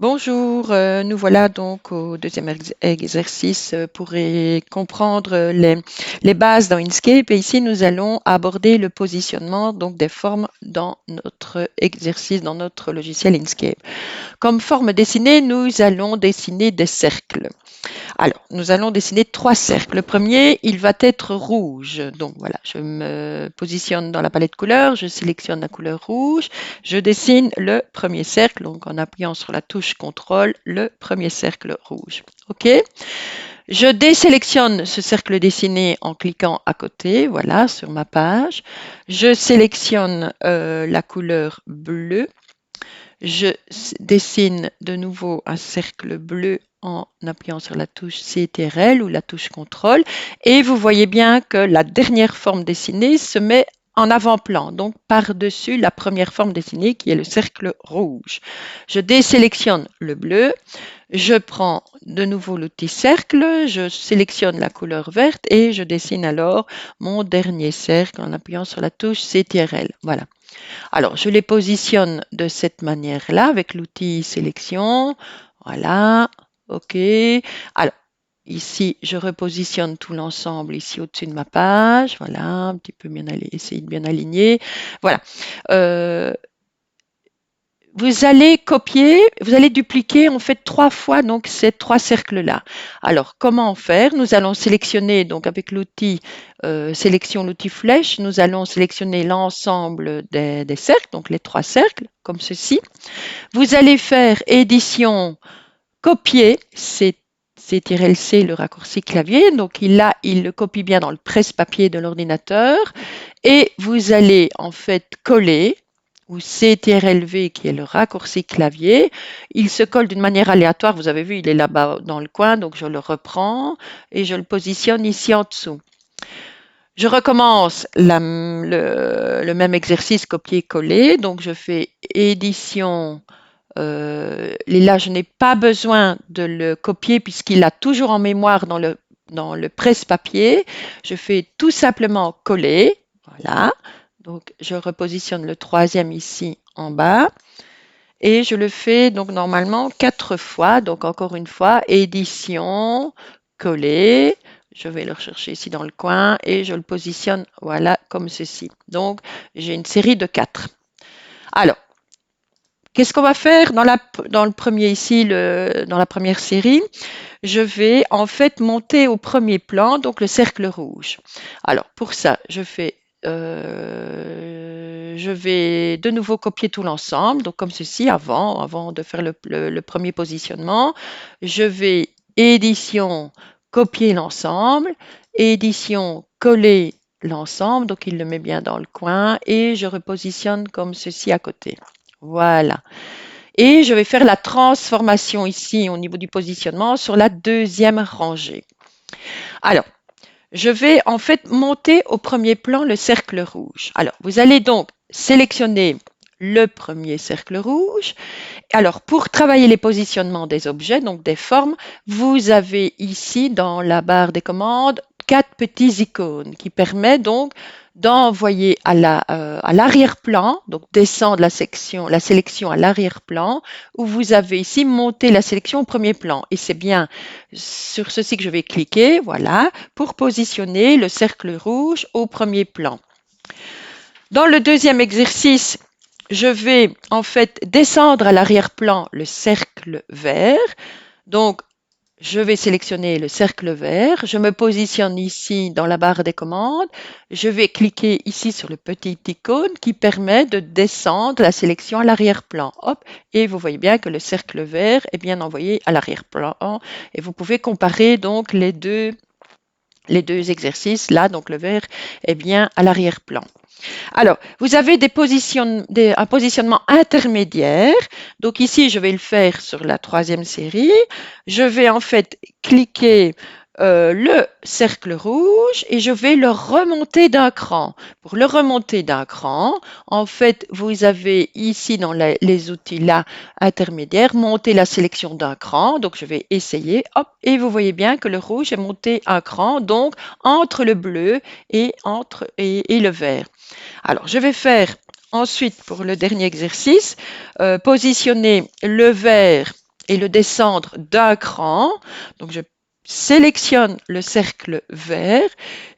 Bonjour, nous voilà donc au deuxième exercice pour comprendre les bases dans Inkscape et ici nous allons aborder le positionnement donc des formes dans notre exercice, dans notre logiciel Inkscape. Comme forme dessinée, nous allons dessiner des cercles. Alors, nous allons dessiner trois cercles. Le premier, il va être rouge. Donc voilà, je me positionne dans la palette couleurs, je sélectionne la couleur rouge, je dessine le premier cercle, donc en appuyant sur la touche CTRL, le premier cercle rouge. OK? Je désélectionne ce cercle dessiné en cliquant à côté, voilà, sur ma page. Je sélectionne la couleur bleue. Je dessine de nouveau un cercle bleu en appuyant sur la touche CTRL ou la touche CTRL et vous voyez bien que la dernière forme dessinée se met en avant-plan, donc par-dessus la première forme dessinée qui est le cercle rouge. Je désélectionne le bleu, je prends de nouveau l'outil cercle, je sélectionne la couleur verte et je dessine alors mon dernier cercle en appuyant sur la touche CTRL. Voilà. Alors, je les positionne de cette manière-là avec l'outil sélection. Voilà, OK. Alors, ici, je repositionne tout l'ensemble ici au-dessus de ma page. Voilà, un petit peu bien essayer de bien aligner. Voilà. Euh, vous allez copier, vous allez dupliquer en fait 3 fois donc ces 3 cercles-là. Alors, comment faire? Nous allons sélectionner donc avec l'outil sélection, l'outil flèche, nous allons sélectionner l'ensemble des cercles, donc les 3 cercles, comme ceci. Vous allez faire édition, copier, c'est CTRL-C, le raccourci clavier, donc il le copie bien dans le presse-papier de l'ordinateur, et vous allez en fait coller, ou CTRL-V qui est le raccourci clavier, il se colle d'une manière aléatoire, vous avez vu, il est là-bas dans le coin, donc je le reprends et je le positionne ici en dessous. Je recommence le même exercice copier-coller, donc je fais édition, et là je n'ai pas besoin de le copier puisqu'il a toujours en mémoire dans le presse-papier, je fais tout simplement coller, voilà. Donc, je repositionne le troisième ici en bas et je le fais donc normalement 4 fois. Donc, encore une fois, édition, coller. Je vais le rechercher ici dans le coin et je le positionne, voilà, comme ceci. Donc, j'ai une série de 4. Alors, qu'est-ce qu'on va faire dans le premier ici, dans la première série? Je vais en fait monter au premier plan, donc le cercle rouge. Alors, pour ça, je vais de nouveau copier tout l'ensemble, donc comme ceci, avant de faire le premier positionnement. Je vais édition, copier l'ensemble, édition, coller l'ensemble, donc il le met bien dans le coin, et je repositionne comme ceci à côté. Voilà. Et je vais faire la transformation ici au niveau du positionnement sur la deuxième rangée. Alors, je vais en fait monter au premier plan le cercle rouge. Alors, vous allez donc sélectionner le premier cercle rouge. Alors, pour travailler les positionnements des objets, donc des formes, vous avez ici dans la barre des commandes 4 petits icônes qui permettent donc d'envoyer à l'arrière-plan, donc descendre la sélection à l'arrière-plan, où vous avez ici monté la sélection au premier plan. Et c'est bien sur ceci que je vais cliquer, voilà, pour positionner le cercle rouge au premier plan. Dans le deuxième exercice, je vais en fait descendre à l'arrière-plan le cercle vert. Donc, je vais sélectionner le cercle vert. Je me positionne ici dans la barre des commandes. Je vais cliquer ici sur le petit icône qui permet de descendre la sélection à l'arrière-plan. Hop, et vous voyez bien que le cercle vert est bien envoyé à l'arrière-plan. Et vous pouvez comparer donc les deux exercices. Là, donc le vert est bien à l'arrière-plan. Alors, vous avez un positionnement intermédiaire. Donc ici, je vais le faire sur la troisième série. Je vais en fait cliquer le cercle rouge et je vais le remonter d'un cran. Pour le remonter d'un cran, en fait, vous avez ici dans les outils là intermédiaires, monter la sélection d'un cran. Donc je vais essayer, hop, et vous voyez bien que le rouge est monté un cran, donc entre le bleu et le vert. Alors, je vais faire ensuite, pour le dernier exercice, positionner le vert et le descendre d'un cran. Donc, je sélectionne le cercle vert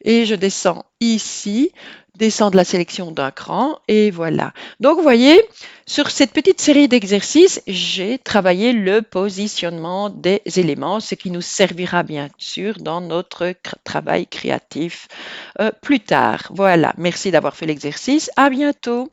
et je descends ici, descends de la sélection d'un cran et voilà. Donc, vous voyez, sur cette petite série d'exercices, j'ai travaillé le positionnement des éléments, ce qui nous servira bien sûr dans notre travail créatif plus tard. Voilà, merci d'avoir fait l'exercice. À bientôt.